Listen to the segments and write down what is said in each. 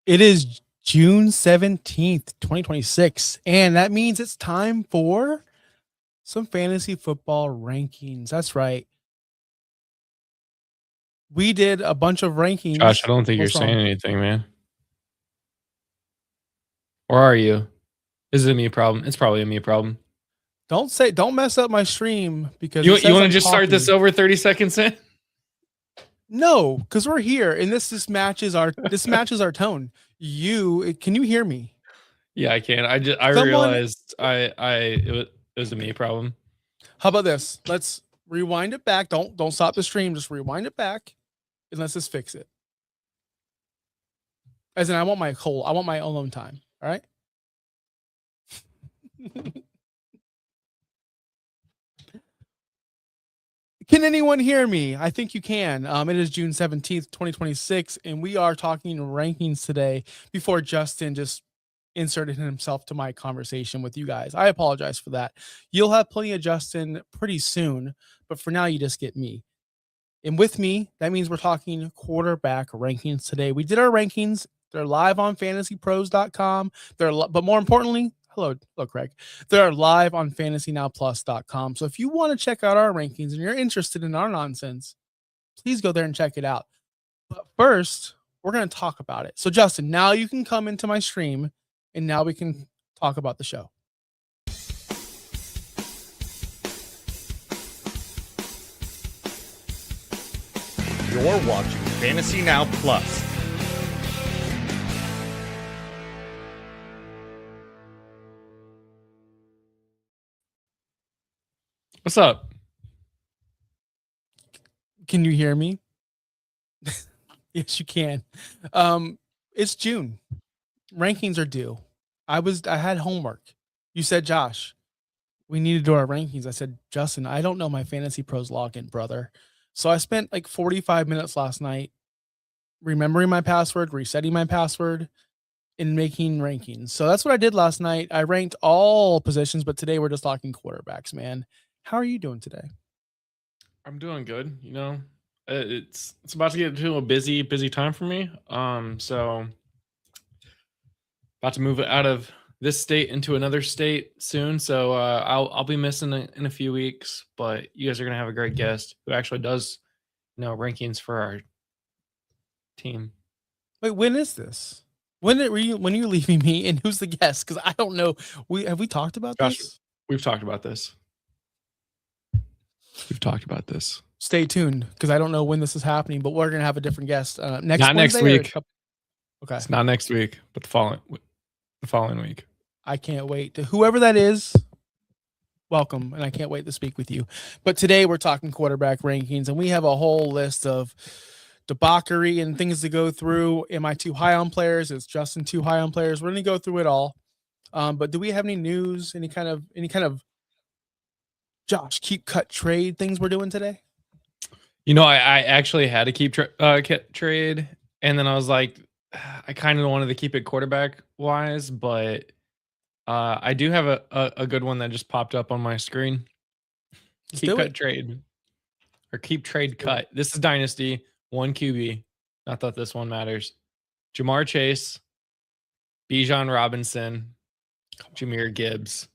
It is June 17th, 2026, and that means it's time for some fantasy football rankings. That's right. We did a bunch of rankings. Josh, I don't think you're What's wrong? saying anything, man. Or are you? Is it a me problem? It's probably a me problem. Don't mess up my stream because You it says want to I'm just start this talking. over 30 seconds in? No, because we're here and this matches our tone. Can you hear me? Yeah, I can. I realized it was a me problem. How about this? Let's rewind it back. Don't stop the stream. Just rewind it back and let's just fix it. As in, I want my alone time. All right. Can anyone hear me? I think you can. It is June 17th, 2026, and we are talking rankings today before Justin just inserted himself to my conversation with you guys. I apologize for that. You'll have plenty of Justin pretty soon, but for now, you just get me. And with me, that means we're talking quarterback rankings today. We did our rankings. They're live on fantasypros.com. But more importantly, hello, Craig. They're live on fantasynowplus.com. So if you want to check out our rankings and you're interested in our nonsense, please go there and check it out. But first, we're going to talk about it. So Justin, now you can come into my stream and now we can talk about the show. You're watching Fantasy Now Plus. What's up? Can you hear me? Yes, you can. It's June. Rankings are due. I had homework. You said, Josh, we need to do our rankings. I said, Justin, I don't know my Fantasy Pros login, brother. So I spent like 45 minutes last night remembering my password, resetting my password, and making rankings. So that's what I did last night. I ranked all positions, but today we're just talking quarterbacks, man. How are you doing today? I'm doing good. You know, it's about to get into a busy time for me. So about to move out of this state into another state soon. So I'll be missing in a few weeks. But you guys are gonna have a great guest who actually does, rankings for our team. Wait, when is this? When are you leaving me, and who's the guest? Because I don't know. Have we talked about Josh, this? We've talked about this. Stay tuned because I don't know when this is happening, but we're gonna have a different guest next. Not Wednesday next week. Okay, it's not next week, but the following week. I can't wait. To whoever that is, welcome, and I can't wait to speak with you. But today we're talking quarterback rankings, and we have a whole list of debauchery and things to go through. Am I too high on players? Is Justin too high on players? We're gonna go through it all. But do we have any news? Any kind of Josh keep cut trade things we're doing today? I actually had to keep trade, and then I was like, I kind of wanted to keep it quarterback wise, but I do have a good one that just popped up on my screen. Keep cut trade or keep trade cut. This is Dynasty 1 QB. Not that this one matters. Jamar Chase, Bijan Robinson, Jahmyr Gibbs.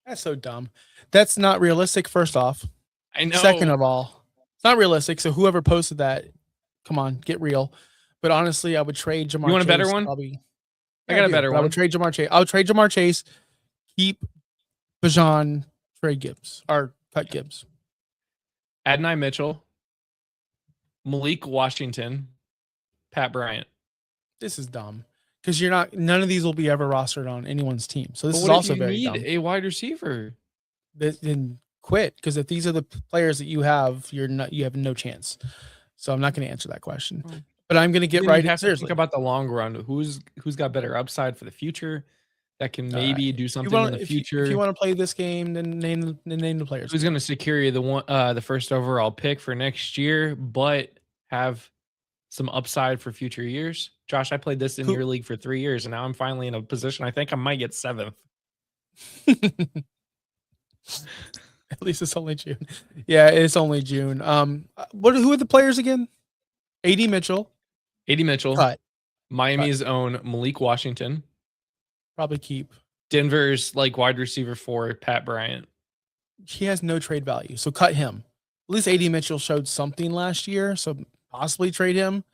That's so dumb. That's not realistic. First off, I know. Second of all, it's not realistic. So whoever posted that, come on, get real. But honestly, I would trade Jamar. You want Chase, a better one? Probably. I got a better one. I would trade Jamar Chase. I would trade Jamar Chase. Keep Bijan, trade Gibbs or cut Gibbs. Adonai Mitchell, Malik Washington, Pat Bryant. This is dumb because none of these will be ever rostered on anyone's team. So this is also very dumb. A wide receiver. Then quit, because if these are the players that you have, you have no chance. So I'm not going to answer that question. But I'm going to get right into think about the long run. Who's got better upside for the future that can maybe do something in the future? If you want to play this game, then name the players. Who's going to secure you the first overall pick for next year, but have some upside for future years? Josh, I played this in your league for 3 years, and now I'm finally in a position I think I might get 7th. At least it's only June. Yeah, it's only June. Who are the players again? AD Mitchell. AD Mitchell. Cut. Miami's own Malik Washington. Probably keep. Denver's like wide receiver 4, Pat Bryant. He has no trade value, so cut him. At least AD Mitchell showed something last year, so possibly trade him.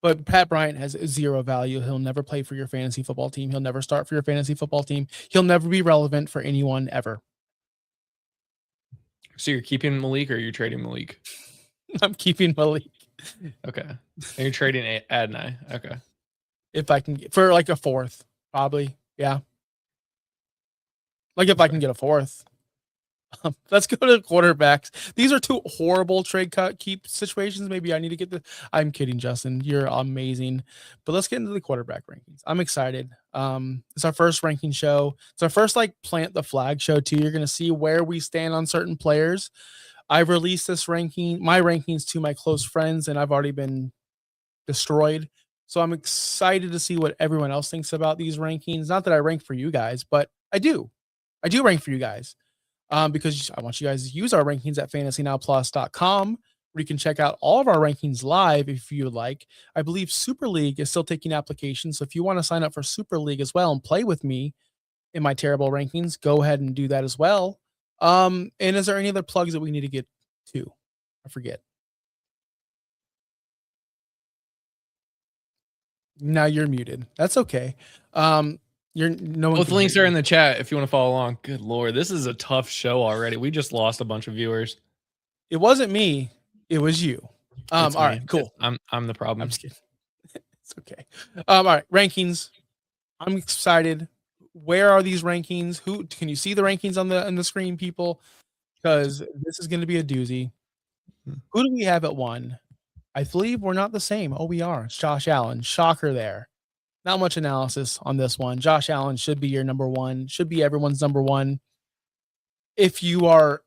But Pat Bryant has zero value. He'll never play for your fantasy football team. He'll never start for your fantasy football team. He'll never be relevant for anyone ever. So you're keeping Malik or you're trading Malik? I'm keeping Malik. Okay. And you're trading Adonai. Okay. If I can get for like a fourth, probably. Yeah. Like if I can get a fourth. Let's go to quarterbacks. These are two horrible trade cut keep situations. Maybe I need to get the. I'm kidding, Justin. You're amazing. But let's get into the quarterback rankings. I'm excited. It's our first ranking show. It's our first like plant the flag show too. You're gonna see where we stand on certain players. I've released this ranking, my rankings to my close friends, and I've already been destroyed. So I'm excited to see what everyone else thinks about these rankings. Not that I rank for you guys, but I do. I do rank for you guys. Because I want you guys to use our rankings at fantasynowplus.com, where you can check out all of our rankings live if you would like. I believe Super League is still taking applications. So if you want to sign up for Super League as well and play with me in my terrible rankings, go ahead and do that as well. And is there any other plugs that we need to get to? I forget. Now you're muted. That's okay. No one Both links are in the chat if you want to follow along. Good Lord, this is a tough show already. We just lost a bunch of viewers. It wasn't me. It was you. All right, cool. I'm the problem. I'm just kidding. It's okay. All right, rankings. I'm excited. Where are these rankings? Who can you see the rankings on the screen, people? Because this is going to be a doozy. Who do we have at 1? I believe we're not the same. Oh, we are. It's Josh Allen. Shocker there. Not much analysis on this one. Josh Allen should be your number 1. Should be everyone's number 1. If you are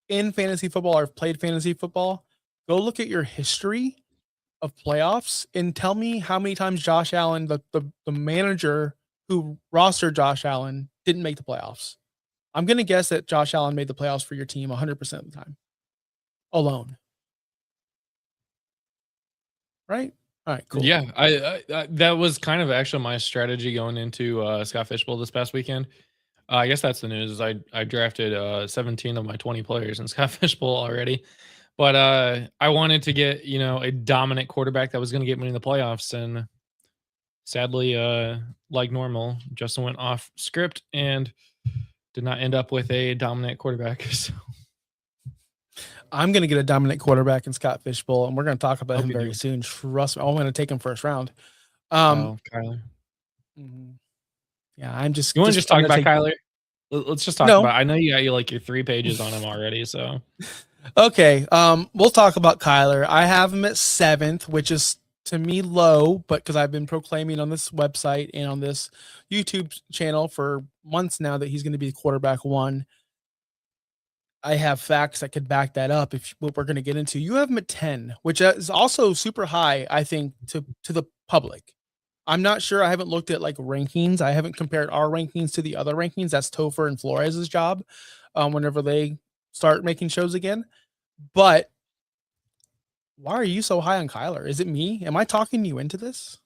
in fantasy football or have played fantasy football, go look at your history of playoffs and tell me how many times Josh Allen, the manager who rostered Josh Allen, didn't make the playoffs. I'm going to guess that Josh Allen made the playoffs for your team 100% of the time. Alone. Right? All right, cool. Yeah, I that was kind of actually my strategy going into Scott Fishbowl this past weekend. I guess that's the news. Is I drafted 17 of my 20 players in Scott Fishbowl already, but I wanted to get a dominant quarterback that was going to get me in the playoffs, and sadly, like normal, Justin went off script and did not end up with a dominant quarterback. So. I'm going to get a dominant quarterback in Scott Fishbowl, and we're going to talk about him very soon. Trust me. I'm going to take him first round. Kyler. Yeah, I'm just. You want to just talk about Kyler? Let's just talk about. I know you got your 3 pages on him already. So. Okay. We'll talk about Kyler. I have him at 7th, which is to me low, but because I've been proclaiming on this website and on this YouTube channel for months now that he's going to be quarterback 1. I have facts that could back that up. If what we're going to get into, you have him at 10, which is also super high, I think, to the public. I'm not sure. I haven't looked at like rankings. I haven't compared our rankings to the other rankings. That's Topher and Flores' job whenever they start making shows again. But why are you so high on Kyler? Is it me? Am I talking you into this?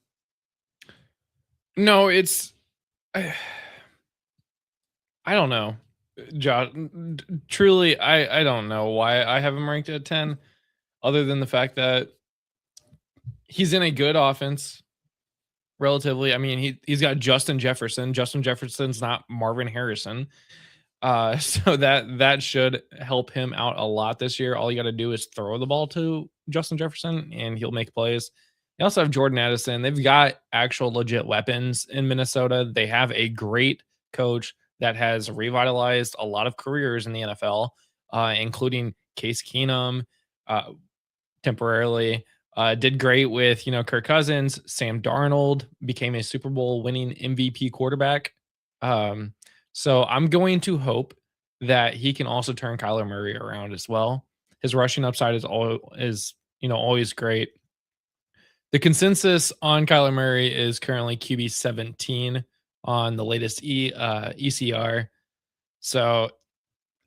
No, it's. I don't know. Josh, truly, I don't know why I have him ranked at 10, other than the fact that he's in a good offense, relatively. I mean, he's got Justin Jefferson. Justin Jefferson's not Marvin Harrison, so that should help him out a lot this year. All you got to do is throw the ball to Justin Jefferson, and he'll make plays. They also have Jordan Addison. They've got actual legit weapons in Minnesota. They have a great coach that has revitalized a lot of careers in the NFL, including Case Keenum, temporarily. Did great with, Kirk Cousins. Sam Darnold became a Super Bowl winning MVP quarterback. So I'm going to hope that he can also turn Kyler Murray around as well. His rushing upside is always great. The consensus on Kyler Murray is currently QB 17 on the latest ECR. So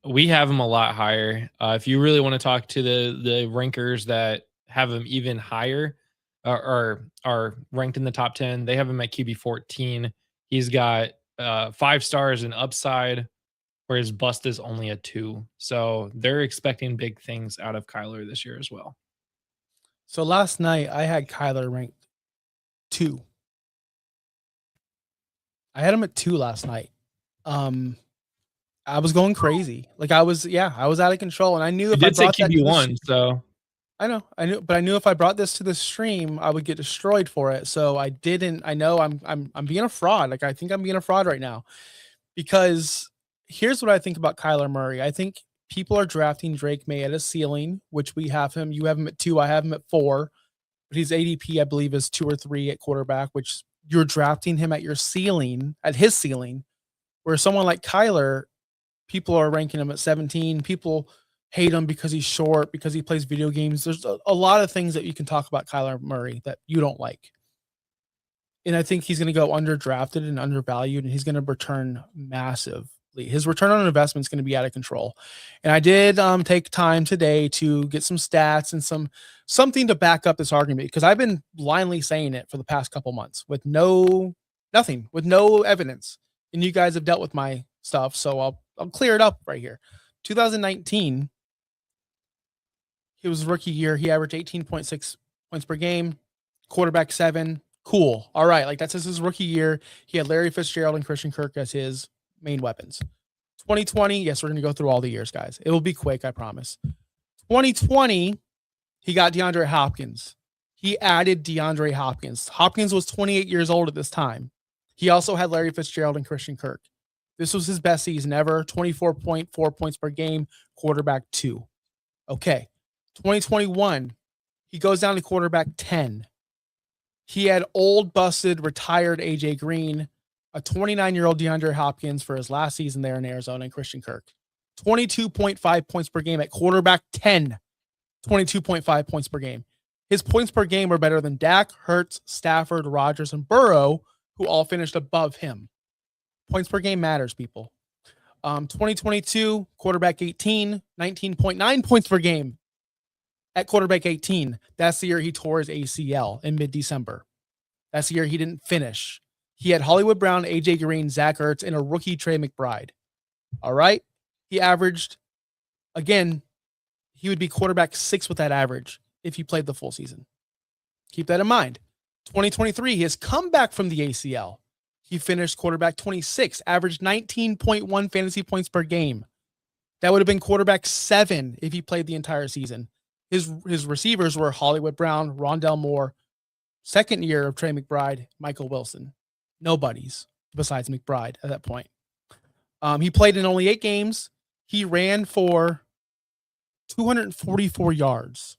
we have him a lot higher. If you really want to talk to the rankers that have him even higher, are ranked in the top 10. They have him at QB 14. He's got 5 stars in upside, where his bust is only a 2. So they're expecting big things out of Kyler this year as well. So last night I had Kyler ranked 2. I had him at 2 last night. I was going crazy. Like I was out of control, and I knew if I did say brought that to the QB1, so I knew, but I knew if I brought this to the stream, I would get destroyed for it. So I didn't. I know I'm being a fraud. Like I think I'm being a fraud right now, because here's what I think about Kyler Murray. I think people are drafting Drake Maye at a ceiling, which we have him. You have him at 2. I have him at 4. But his ADP, I believe, is 2 or 3 at quarterback, which you're drafting him at your ceiling, at his ceiling, where someone like Kyler, people are ranking him at 17. People hate him because he's short, because he plays video games. There's a lot of things that you can talk about Kyler Murray that you don't like. And I think he's going to go underdrafted and undervalued, and he's going to return massively. His return on investment is going to be out of control. And I did take time today to get some stats and something to back up this argument, because I've been blindly saying it for the past couple months with nothing, with no evidence. And you guys have dealt with my stuff, so I'll clear it up right here. 2019, it was rookie year. He averaged 18.6 points per game, quarterback 7. Cool. All right. Like that's his rookie year. He had Larry Fitzgerald and Christian Kirk as his main weapons. 2020, yes, we're going to go through all the years, guys. It will be quick, I promise. 2020, he got DeAndre Hopkins. He added DeAndre Hopkins. Hopkins was 28 years old at this time. He also had Larry Fitzgerald and Christian Kirk. This was his best season ever, 24.4 points per game, quarterback 2. Okay. 2021, he goes down to quarterback 10. He had old, busted, retired AJ Green, a 29-year-old DeAndre Hopkins for his last season there in Arizona, and Christian Kirk. 22.5 points per game at quarterback 10. 22.5 points per game. His points per game were better than Dak, Hurts, Stafford, Rodgers, and Burrow, who all finished above him. Points per game matters, people. 2022, quarterback 18, 19.9 points per game at quarterback 18. That's the year he tore his ACL in mid-December. That's the year he didn't finish. He had Hollywood Brown, AJ Green, Zach Ertz, and a rookie Trey McBride. All right. He averaged, again, he would be quarterback 6 with that average if he played the full season. Keep that in mind. 2023, he has come back from the ACL. He finished quarterback 26, averaged 19.1 fantasy points per game. That would have been quarterback 7 if he played the entire season. His receivers were Hollywood Brown, Rondell Moore, second year of Trey McBride, Michael Wilson. Nobodies besides McBride at that point. He played in only 8 games. He ran for 244 yards.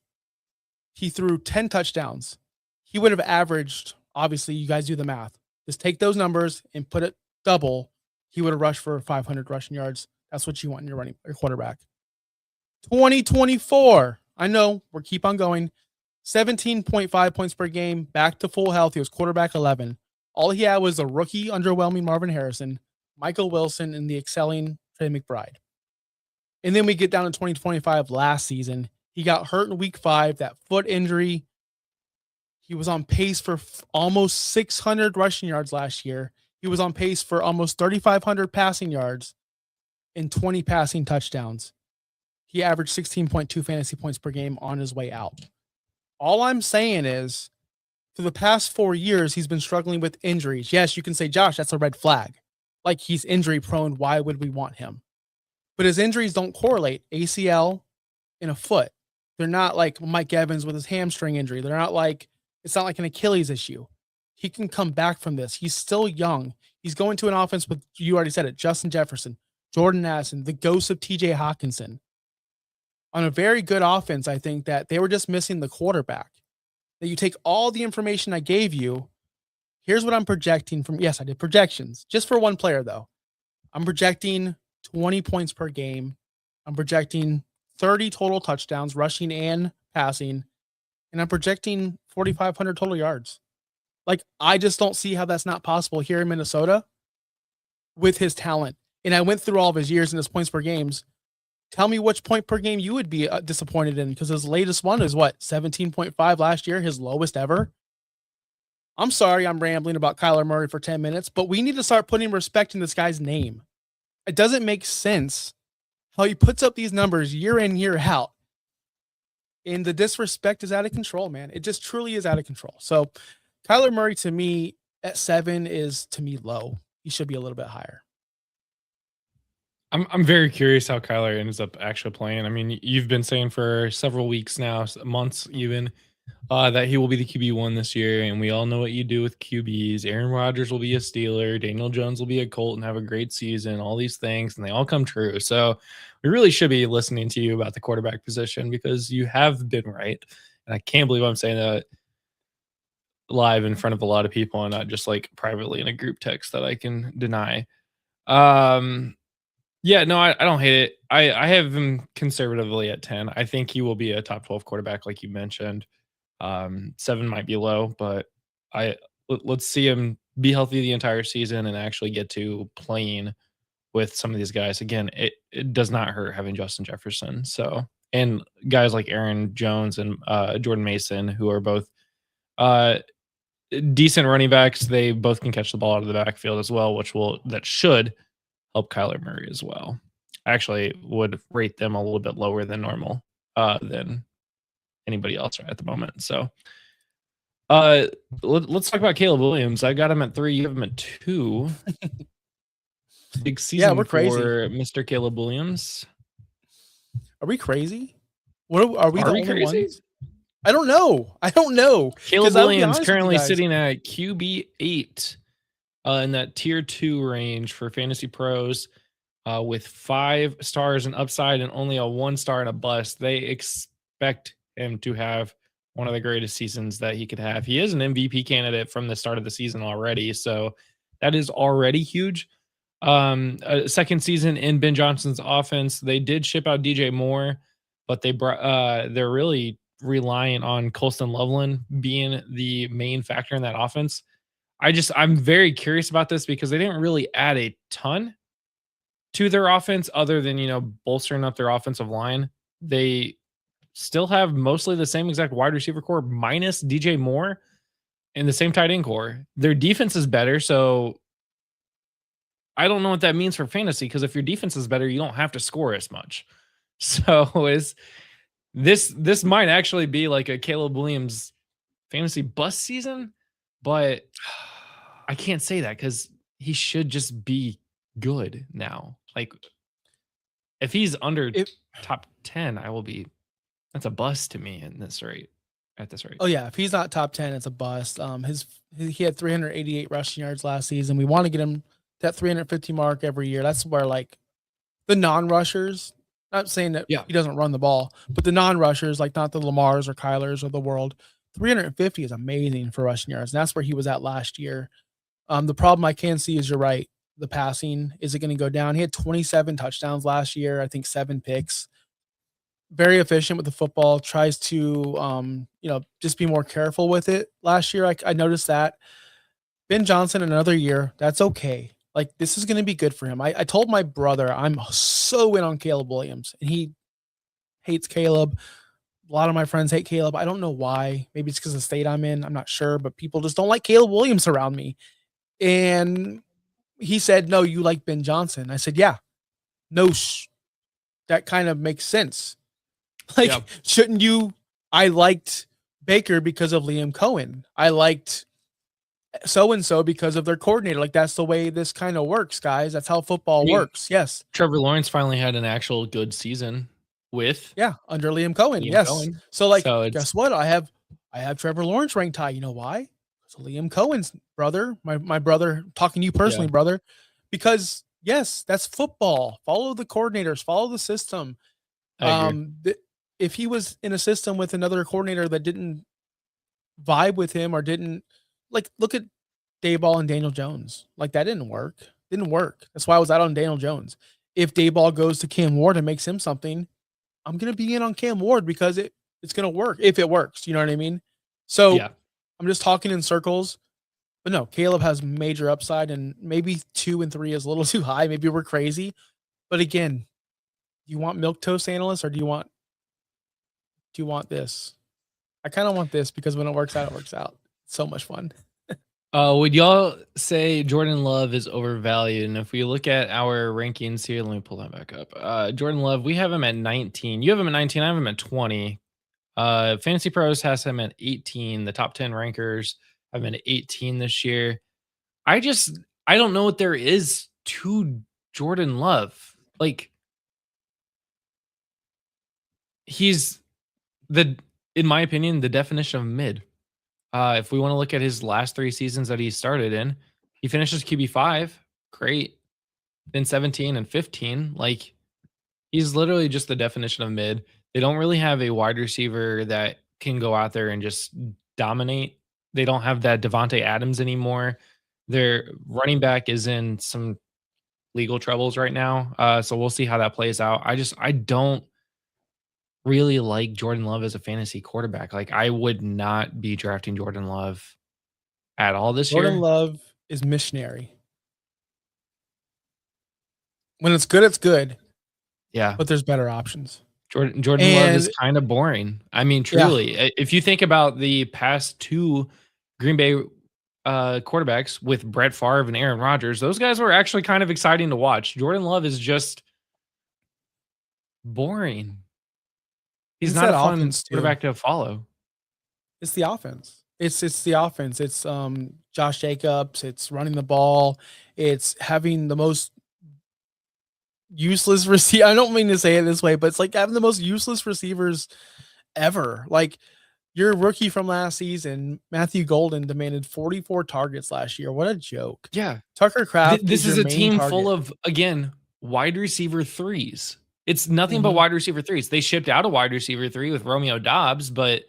He threw 10 touchdowns. He would have averaged, obviously, you guys do the math. Just take those numbers and put it double. He would have rushed for 500 rushing yards. That's what you want in your quarterback. 2024. I know, we'll keep on going. 17.5 points per game, back to full health. He was quarterback 11. All he had was a rookie, underwhelming Marvin Harrison, Michael Wilson, and the excelling Trey McBride. And then we get down to 2025 last season. He got hurt in week 5, that foot injury. He was on pace for almost 600 rushing yards last year. He was on pace for almost 3,500 passing yards and 20 passing touchdowns. He averaged 16.2 fantasy points per game on his way out. All I'm saying is, for the past 4 years, he's been struggling with injuries. Yes, you can say, Josh, that's a red flag. Like, he's injury prone. Why would we want him? But his injuries don't correlate. ACL and a foot. They're not like Mike Evans with his hamstring injury. They're not like, it's not like an Achilles issue. He can come back from this. He's still young. He's going to an offense with, you already said it, Justin Jefferson, Jordan Addison, the ghost of TJ Hawkinson. On a very good offense, I think that they were just missing the quarterback. That you take all the information I gave you. Here's what I'm projecting from. Yes, I did projections just for one player, though. I'm projecting 20 points per game. I'm projecting 30 total touchdowns, rushing and passing. And I'm projecting 4,500 total yards. Like, I just don't see how that's not possible here in Minnesota with his talent. And I went through all of his years and his points per games. Tell me which point per game you would be disappointed in, because his latest one is what, 17.5 last year, his lowest ever. I'm sorry I'm rambling about Kyler Murray for 10 minutes, but we need to start putting respect in this guy's name. It doesn't make sense how he puts up these numbers year in, year out. And the disrespect is out of control, man. It just truly is out of control. So Kyler Murray, to me, at 7 is, to me, low. He should be a little bit higher. I'm very curious how Kyler ends up actually playing. I mean, you've been saying for several weeks now, months even, that he will be the QB1 this year, and we all know what you do with QBs. Aaron Rodgers will be a Steeler, Daniel Jones will be a Colt and have a great season, all these things, and they all come true. So we really should be listening to you about the quarterback position, because you have been right. And I can't believe I'm saying that live in front of a lot of people and not just like privately in a group text that I can deny. Yeah, no, I don't hate it. I have him conservatively at 10. I think he will be a top 12 quarterback, like you mentioned. 7 might be low, but let's see him be healthy the entire season and actually get to playing with some of these guys. Again, it does not hurt having Justin Jefferson. So, and guys like Aaron Jones and Jordan Mason, who are both decent running backs. They both can catch the ball out of the backfield as well, that should help Kyler Murray as well. I actually would rate them a little bit lower than normal than anybody else at the moment. So let's talk about Caleb Williams. I got him at 3. You have him at 2. Big season we're crazy. for Mr. Caleb Williams. Are we crazy? What are we? Are the we only crazy? ones? I don't know. Caleb Williams currently sitting at QB 8 in that tier 2 range for fantasy pros, with 5 stars and upside and only a 1 star and a bust. They expect him to have one of the greatest seasons that he could have. He is an MVP candidate from the start of the season already, so that is already huge. A second season in Ben Johnson's offense. They did ship out DJ Moore, but they're really relying on Colston Loveland being the main factor in that offense. I'm very curious about this, because they didn't really add a ton to their offense other than, bolstering up their offensive line. They still have mostly the same exact wide receiver core minus DJ Moore and the same tight end core. Their defense is better, so I don't know what that means for fantasy, because if your defense is better, you don't have to score as much. So this might actually be like a Caleb Williams fantasy bust season, but I can't say that because he should just be good now. Like, if he's under top 10, that's a bust to me at this rate. Oh yeah, if he's not top 10, it's a bust. He had 388 rushing yards last season. We want to get him that 350 mark every year. That's where, like, the non-rushers, not saying that he doesn't run the ball, but the non-rushers, like not the Lamars or Kylers of the world, 350 is amazing for rushing yards. And that's where he was at last year. The problem I can see is, you're right, the passing. Is it going to go down? He had 27 touchdowns last year. I think 7 picks. Very efficient with the football. Tries to, just be more careful with it. Last year, I noticed that. Ben Johnson, another year, that's okay. Like, this is going to be good for him. I told my brother I'm so in on Caleb Williams, and he hates Caleb. A lot of my friends hate Caleb. I don't know why. Maybe it's because of the state I'm in. I'm not sure, but people just don't like Caleb Williams around me. And he said, no, you like Ben Johnson. I said, yeah. No, that kind of makes sense. Like, shouldn't you? I liked Baker because of Liam Cohen. I liked so-and-so because of their coordinator. Like, that's the way this kind of works, guys. That's how football works. Yes. Trevor Lawrence finally had an actual good season under Liam Cohen. Cohen. So, guess what? I have Trevor Lawrence ranked high. You know why? So Liam Cohen's brother, my brother, talking to you personally, brother, because yes, that's football. Follow the coordinators, follow the system. If he was in a system with another coordinator that didn't vibe with him, or didn't, like, look at Dayball and Daniel Jones. Like, that didn't work. That's why I was out on Daniel Jones. If Dayball goes to Cam Ward and makes him something, I'm going to be in on Cam Ward because it's going to work if it works. You know what I mean? So I'm just talking in circles. But no, Caleb has major upside, and maybe 2 and 3 is a little too high. Maybe we're crazy. But again, Do you want milquetoast analyst or do you want this? I kind of want this because when it works out, it works out. It's so much fun. Would y'all say Jordan Love is overvalued? And if we look at our rankings here, let me pull that back up. Jordan Love, we have him at 19. You have him at 19. I have him at 20. Fantasy Pros has him at 18. The top 10 rankers have him at 18 this year. I don't know what there is to Jordan Love. Like, he's in my opinion, the definition of mid. If we want to look at his last 3 seasons that he started in, he finishes QB5, great. Then 17 and 15, like he's literally just the definition of mid. They don't really have a wide receiver that can go out there and just dominate. They don't have that Devontae Adams anymore. Their running back is in some legal troubles right now. So we'll see how that plays out. I don't really like Jordan Love as a fantasy quarterback. Like, I would not be drafting Jordan Love at all this year. Jordan Love is missionary. When it's good, it's good. Yeah. But there's better options. Jordan Love is kind of boring. I mean, truly, if you think about the past 2 Green Bay quarterbacks with Brett Favre and Aaron Rodgers, those guys were actually kind of exciting to watch. Jordan Love is just boring. He's not a fun quarterback to follow. It's the offense. It's the offense. It's Josh Jacobs. It's running the ball. It's having the most useless receiver. I don't mean to say it this way, but it's like having the most useless receivers ever. Like, your rookie from last season, Matthew Golden, demanded 44 targets last year. What a joke. Yeah. Tucker Kraft. This is a team full of, again, wide receiver 3s. It's nothing but wide receiver 3s. They shipped out a wide receiver 3 with Romeo Dobbs, but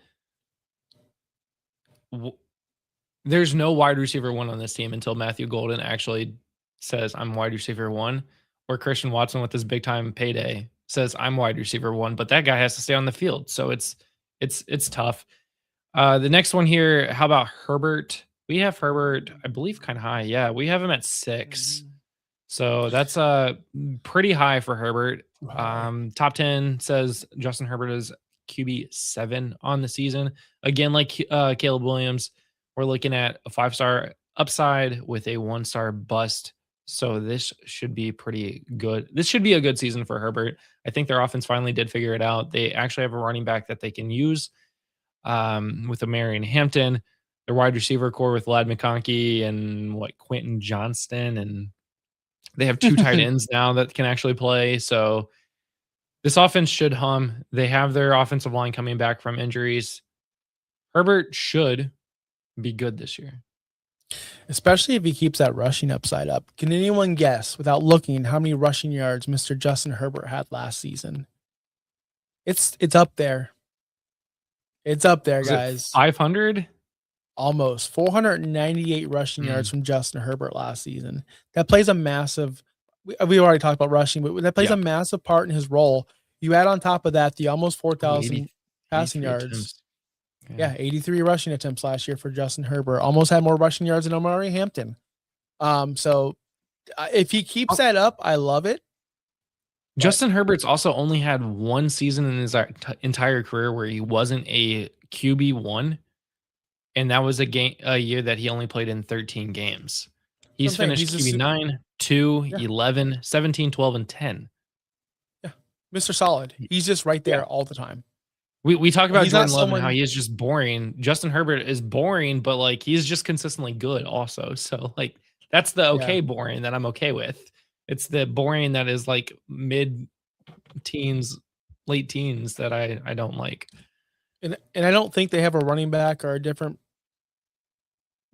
there's no wide receiver 1 on this team until Matthew Golden actually says, I'm wide receiver 1, or Christian Watson with his big time payday says, I'm wide receiver 1, but that guy has to stay on the field. So it's tough. The next one here, how about Herbert? We have Herbert, I believe, kind of high. Yeah, we have him at 6. So that's pretty high for Herbert. Top 10 says Justin Herbert is QB 7 on the season. Again, like Caleb Williams, we're looking at a 5-star upside with a 1-star bust. So this should be pretty good. This should be a good season for Herbert. I think their offense finally did figure it out. They actually have a running back that they can use with Marion Hampton. Their wide receiver core with Lad McConkey and Quentin Johnston, and they have 2 tight ends now that can actually play. So this offense should hum. They have their offensive line coming back from injuries. Herbert should be good this year. Especially if he keeps that rushing upside up. Can anyone guess, without looking, how many rushing yards Mr. Justin Herbert had last season? It's up there. It's up there, guys. 500? Almost 498 rushing yards from Justin Herbert last season. That plays a massive. We already talked about rushing, but that plays a massive part in his role. You add on top of that the almost 4,000 passing yards. Attempts. Yeah, 83 rushing attempts last year for Justin Herbert. Almost had more rushing yards than Omari Hampton. So if he keeps that up, I love it. Justin Herbert's also only had 1 season in his entire career where he wasn't a QB1, and that was a year that he only played in 13 games. He's finished QB 9, 2, 11, 17, 12, and 10. Yeah, Mr. Solid. He's just right there all the time. We talk about Jordan Love and how he is just boring. Justin Herbert is boring, but he's just consistently good also. So that's the boring that I'm okay with. It's the boring that is mid-teens, late teens that I don't like. And I don't think they have a running back or a different.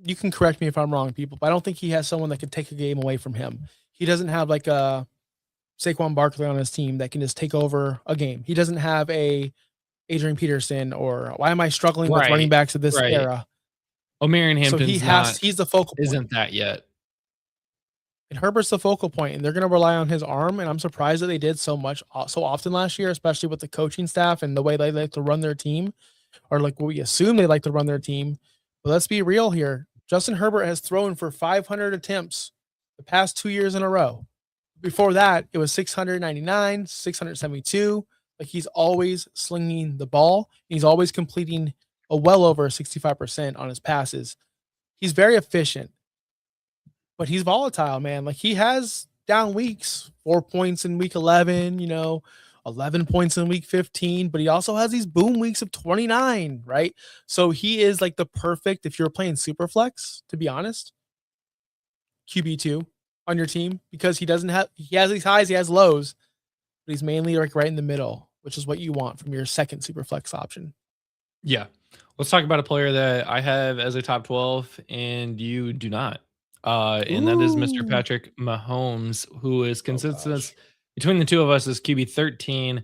You can correct me if I'm wrong, people, but I don't think he has someone that could take a game away from him. He doesn't have a Saquon Barkley on his team that can just take over a game. He doesn't have a Adrian Peterson, or why am I struggling with running backs of this era? Marion Hampton's he's the focal point. Isn't that yet? And Herbert's the focal point, and they're going to rely on his arm. And I'm surprised that they did so often last year, especially with the coaching staff and the way they like to run their team, or what we assume they like to run their team. But let's be real here. Justin Herbert has thrown for 500 attempts the past 2 years in a row. Before that, it was 699, 672. Like he's always slinging the ball. He's always completing a well over 65% on his passes. He's very efficient, but he's volatile, man. Like he has down weeks, 4 points in week 11, 11 points in week 15, but he also has these boom weeks of 29, right? So he is like the perfect, if you're playing super flex, to be honest, QB2 on your team, because he has these highs, he has lows, but he's mainly like right in the middle, which is what you want from your second super flex option. Yeah. Let's talk about a player that I have as a top 12 and you do not. And that is Mr. Ooh. Patrick Mahomes, who is consistent gosh. between the two of us is QB 13,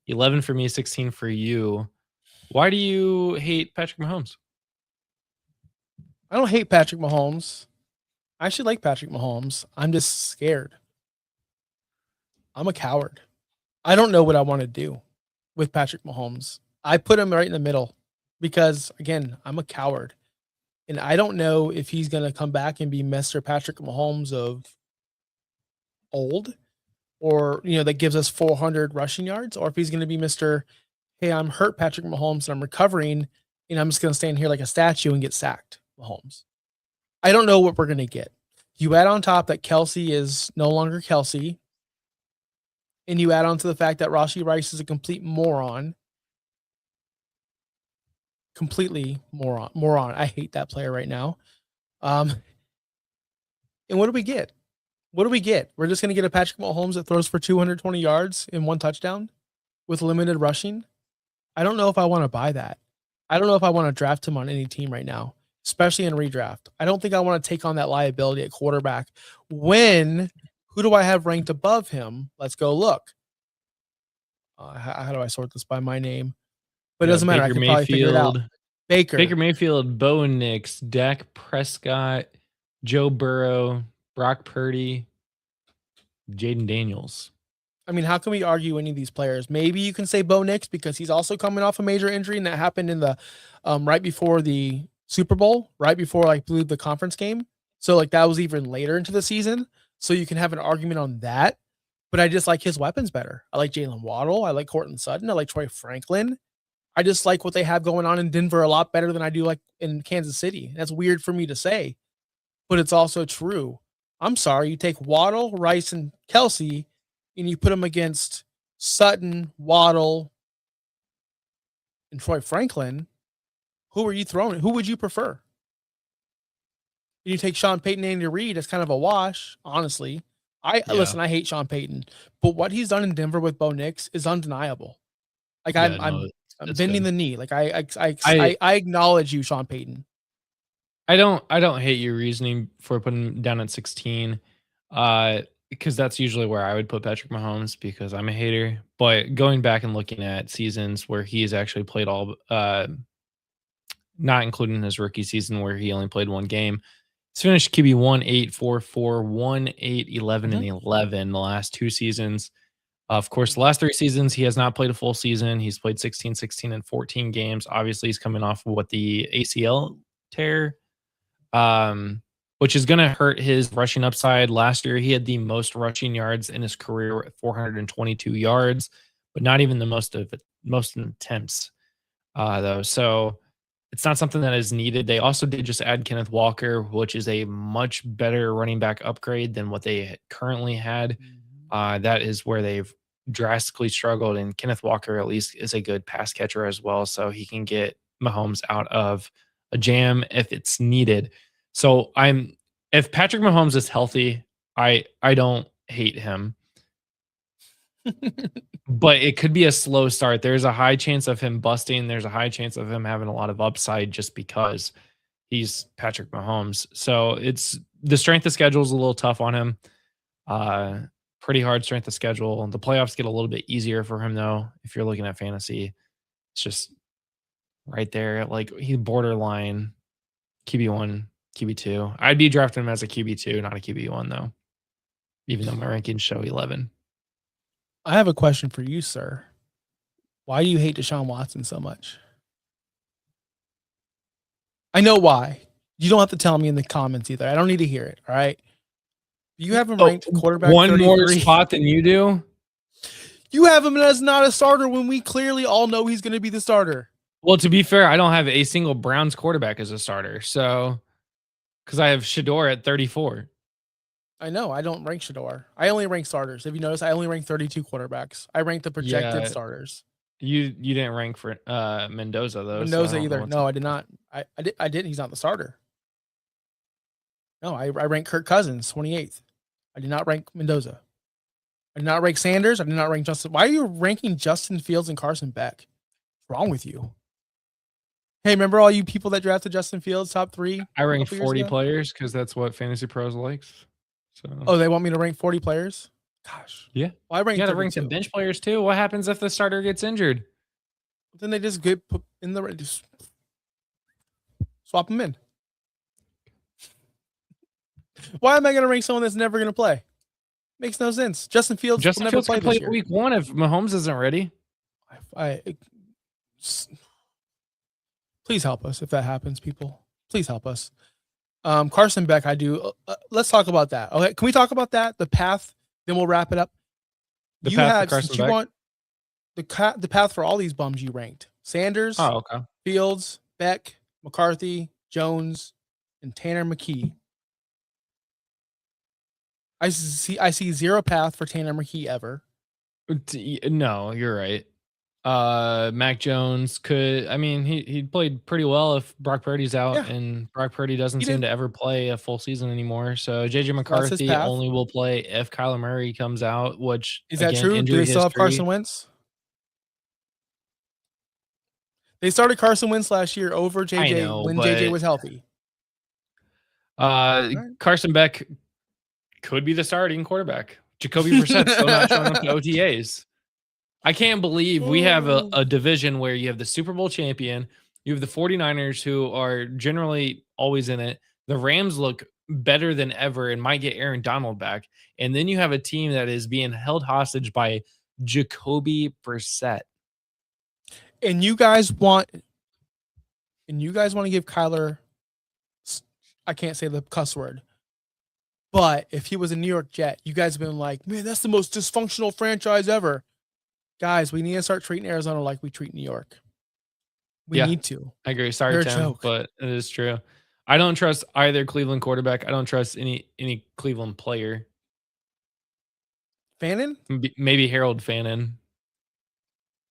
11 for me, 16 for you. Why do you hate Patrick Mahomes? I don't hate Patrick Mahomes. I actually like Patrick Mahomes. I'm just scared. I'm a coward. I don't know what I want to do with Patrick Mahomes. I put him right in the middle because, again, I'm a coward. And I don't know if he's going to come back and be Mr. Patrick Mahomes of old, or, that gives us 400 rushing yards, or if he's going to be Mr. Hey, I'm hurt Patrick Mahomes and I'm recovering and I'm just going to stand here like a statue and get sacked Mahomes. I don't know what we're going to get. You add on top that Kelsey is no longer Kelsey, and you add on to the fact that Rashee Rice is a complete moron. Completely moron. I hate that player right now. And what do we get? We're just going to get a Patrick Mahomes that throws for 220 yards and 1 touchdown with limited rushing. I don't know if I want to buy that. I don't know if I want to draft him on any team right now, especially in redraft. I don't think I want to take on that liability at quarterback. Who do I have ranked above him? Let's go look. How do I sort this by my name? But it doesn't matter. I can probably figure it out. Baker Mayfield, Bo Nix, Dak Prescott, Joe Burrow, Brock Purdy, Jayden Daniels. I mean, how can we argue any of these players? Maybe you can say Bo Nix because he's also coming off a major injury, and that happened in the right before the Super Bowl, right before the conference game. So that was even later into the season. So you can have an argument on that. But I just like his weapons better. I like Jalen Waddle. I like Courtland Sutton. I like Troy Franklin. I just like what they have going on in Denver a lot better than I do like in Kansas City. That's weird for me to say, but it's also true. I'm sorry. You take Waddle, Rice, and Kelsey, and you put them against Sutton, Waddle, and Troy Franklin. Who are you throwing? Who would you prefer? You take Sean Payton and Andy Reid, that's kind of a wash, honestly. Listen, I hate Sean Payton, but what he's done in Denver with Bo Nix is undeniable. I'm bending the knee. I acknowledge you, Sean Payton. I don't hate your reasoning for putting him down at 16. Because that's usually where I would put Patrick Mahomes because I'm a hater. But going back and looking at seasons where he's actually played all, not including his rookie season where he only played 1 game, he's finished QB 1, 8, 4, 4, 1, 8, 11, and 11 the last 2 seasons. Of course, the last 3 seasons, he has not played a full season. He's played 16, 16, and 14 games. Obviously, he's coming off of the ACL tear. Which is going to hurt his rushing upside. Last year, he had the most rushing yards in his career at 422 yards, but not even the most attempts, though. So it's not something that is needed. They also did just add Kenneth Walker, which is a much better running back upgrade than what they currently had. That is where they've drastically struggled, and Kenneth Walker at least is a good pass catcher as well, so he can get Mahomes out of a jam if it's needed. So if Patrick Mahomes is healthy, I don't hate him. But it could be a slow start. There's a high chance of him busting. There's a high chance of him having a lot of upside just because he's Patrick Mahomes. So it's the strength of schedule is a little tough on him. Pretty hard strength of schedule. The playoffs get a little bit easier for him though. If you're looking at fantasy, it's just right there. He's borderline QB1, QB2. I'd be drafting him as a QB2, not a QB1 though. Even though my rankings show 11. I have a question for you, sir. Why do you hate Deshaun Watson so much? I know why. You don't have to tell me in the comments either. I don't need to hear it, all right? You have him ranked quarterback one 33. more spot than you do. You have him as not a starter when we clearly all know he's going to be the starter. Well, to be fair, I don't have a single Browns quarterback as a starter. So, because I have Shador at 34. I know. I don't rank Shador. I only rank starters. If you notice, I only rank 32 quarterbacks. I rank the projected starters. You didn't rank for Mendoza though. Mendoza either. No, I did not. I didn't. He's not the starter. No, I rank Kirk Cousins 28th. I did not rank Mendoza. I did not rank Sanders. I did not rank Justin. Why are you ranking Justin Fields and Carson Beck? What's wrong with you? Hey, remember all you people that drafted Justin Fields top 3? I ranked 40 players because that's what Fantasy Pros likes. So. Oh, they want me to rank 40 players? Gosh. Yeah. Well, I ranked. You got to rank some bench players too. What happens if the starter gets injured? Then they just get put in the just swap them in. Why am I going to rank someone that's never going to play? Makes no sense. Justin Fields will never play this year. Week 1 if Mahomes isn't ready. Please help us if that happens, people. Please help us. Carson Beck, I do. Let's talk about that. Okay, can we talk about that? The path, then we'll wrap it up. The path for Carson Beck? Want the path for all these bums you ranked. Sanders, Fields, Beck, McCarthy, Jones, and Tanner McKee. I see zero path for Tanner McKee ever. No, you're right. Mac Jones could. I mean, he played pretty well if Brock Purdy's out, and Brock Purdy doesn't seem to ever play a full season anymore. So JJ McCarthy only will play if Kyler Murray comes out. Which is that true? Do they still have Carson Wentz? They started Carson Wentz last year over JJ when JJ was healthy. Carson Beck could be the starting quarterback. Jacoby Brissett's still not showing up to OTAs. I can't believe we have a division where you have the Super Bowl champion, you have the 49ers who are generally always in it. The Rams look better than ever and might get Aaron Donald back. And then you have a team that is being held hostage by Jacoby Brissett. And you guys want to give Kyler, I can't say the cuss word, but if he was a New York Jet, you guys have been like, man, that's the most dysfunctional franchise ever. Guys, we need to start treating Arizona like we treat New York. We need to. I agree. Sorry, Tim, but it is true. I don't trust either Cleveland quarterback. I don't trust any Cleveland player. Fannin? Maybe Harold Fannin.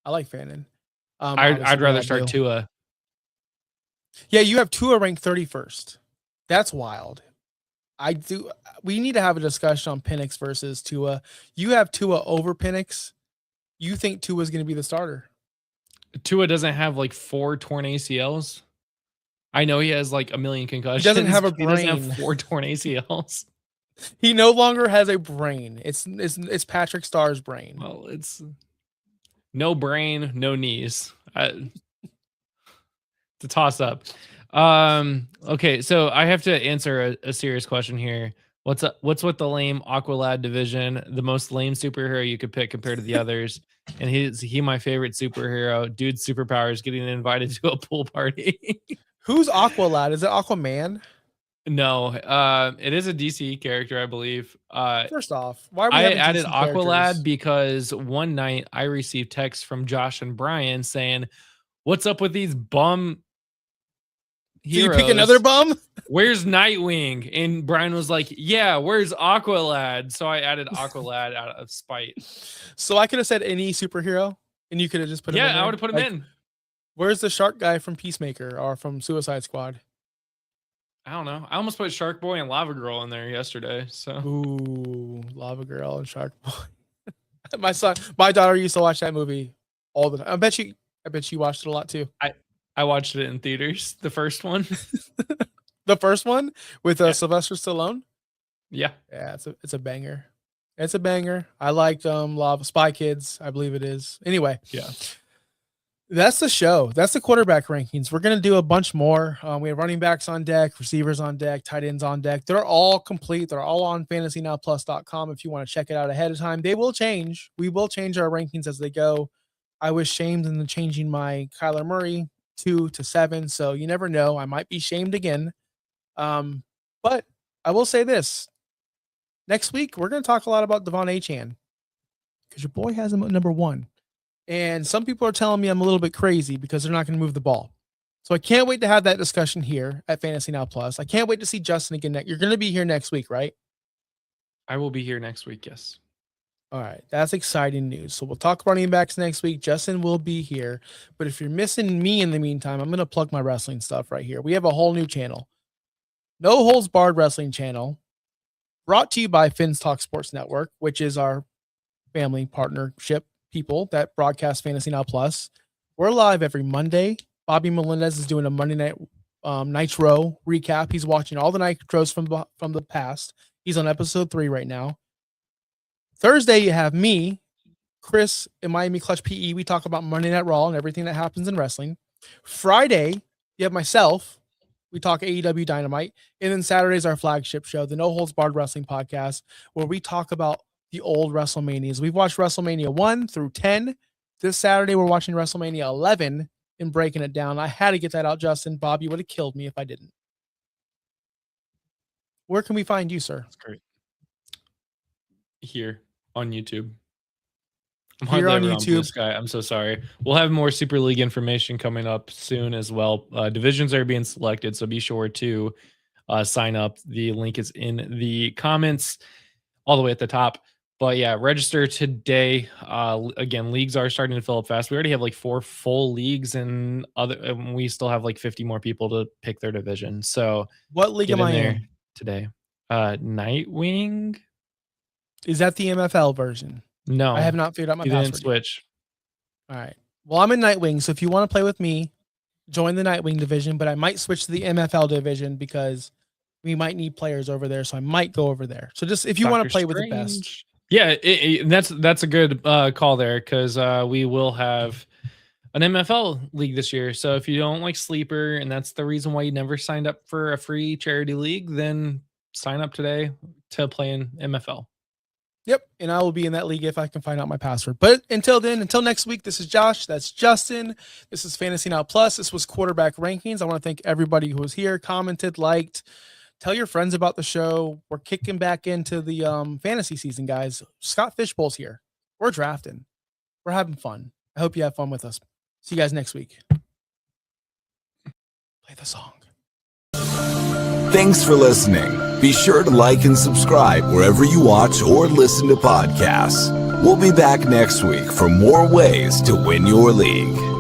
I like Fannin. I'd rather start Tua. Yeah, you have Tua ranked 31st. That's wild. We need to have a discussion on Penix versus Tua. You have Tua over Penix. You think Tua is going to be the starter? Tua doesn't have like 4 torn ACLs. I know he has like a million concussions. He doesn't have a brain. He doesn't have 4 torn ACLs. He no longer has a brain. It's Patrick Starr's brain. Well, it's no brain, no knees. It's a toss up. Okay, so I have to answer a serious question here. What's with the lame Aqualad division? The most lame superhero you could pick compared to the others, and he my favorite superhero. Dude's superpowers getting invited to a pool party. Who's Aqualad? Is it Aquaman? No, it is a DC character, I believe. First off, why are we I added Aqualad because one night I received text from Josh and Brian saying, "What's up with these bum heroes? Do you pick another bum? Where's Nightwing?" And Brian was like, "Yeah, where's Aqualad?" So I added Aqualad out of spite. So I could have said any superhero, and you could have just put him in. Yeah, I would have put him in. Where's the shark guy from Peacemaker or from Suicide Squad? I don't know. I almost put Shark Boy and Lava Girl in there yesterday. So ooh, Lava Girl and Shark Boy. My daughter used to watch that movie all the time. I bet you watched it a lot too. I watched it in theaters. The first one. The first one with Sylvester Stallone. Yeah, it's a banger. It's a banger. I liked Spy Kids, I believe it is. Anyway, yeah. That's the show. That's the quarterback rankings. We're going to do a bunch more. We have running backs on deck, receivers on deck, tight ends on deck. They're all complete. They're all on fantasynowplus.com if you want to check it out ahead of time. They will change. We will change our rankings as they go. I was shamed in changing my Kyler Murray 2 to 7, so you never know. I might be shamed again. But I will say this. Next week, we're going to talk a lot about Devon Achane because your boy has him at number 1. And some people are telling me I'm a little bit crazy because they're not going to move the ball. So I can't wait to have that discussion here at Fantasy Now Plus. I can't wait to see Justin again. You're going to be here next week, right? I will be here next week, yes. All right, that's exciting news. So we'll talk running backs next week. Justin will be here. But if you're missing me in the meantime, I'm going to plug my wrestling stuff right here. We have a whole new channel. No Holds Barred Wrestling channel, brought to you by Finn's Talk Sports Network, which is our family partnership people that broadcast Fantasy Now Plus. We're live every Monday. Bobby Melendez is doing a Monday night Nitro recap. He's watching all the Nitros from the past. He's on episode 3 right now. Thursday, you have me, Chris, and Miami Clutch PE. We talk about Monday Night Raw and everything that happens in wrestling. Friday, you have myself. We talk AEW Dynamite. And then Saturday's our flagship show, the No Holds Barred Wrestling Podcast, where we talk about the old WrestleManias. We've watched WrestleMania 1 through 10. This Saturday, we're watching WrestleMania 11 and breaking it down. I had to get that out, Justin. Bob, you would have killed me if I didn't. Where can we find you, sir? That's great. Here on YouTube. I'm Here hardly on ever YouTube. Blue Sky. I'm so sorry. We'll have more Super League information coming up soon as well. Divisions are being selected, so be sure to sign up. The link is in the comments all the way at the top. But yeah, register today. Again, leagues are starting to fill up fast. We already have like 4 full leagues, and we still have like 50 more people to pick their division. So what league am I in today? Nightwing. Is that the MFL version? No, I have not figured out my you password. didn't switch. All right. Well, I'm in Nightwing, so if you want to play with me, join the Nightwing division. But I might switch to the MFL division because we might need players over there. So I might go over there. So just if you want to play with the best. Yeah, that's a good call there because we will have an MFL league this year. So if you don't like Sleeper, and that's the reason why you never signed up for a free charity league, then sign up today to play in MFL. Yep, and I will be in that league if I can find out my password. But until then, until next week, this is Josh. That's Justin. This is Fantasy Now Plus. This was Quarterback Rankings. I want to thank everybody who was here, commented, liked. Tell your friends about the show. We're kicking back into the fantasy season, guys. Scott Fishbowl's here. We're drafting. We're having fun. I hope you have fun with us. See you guys next week. Play the song. Thanks for listening. Be sure to like and subscribe wherever you watch or listen to podcasts. We'll be back next week for more ways to win your league.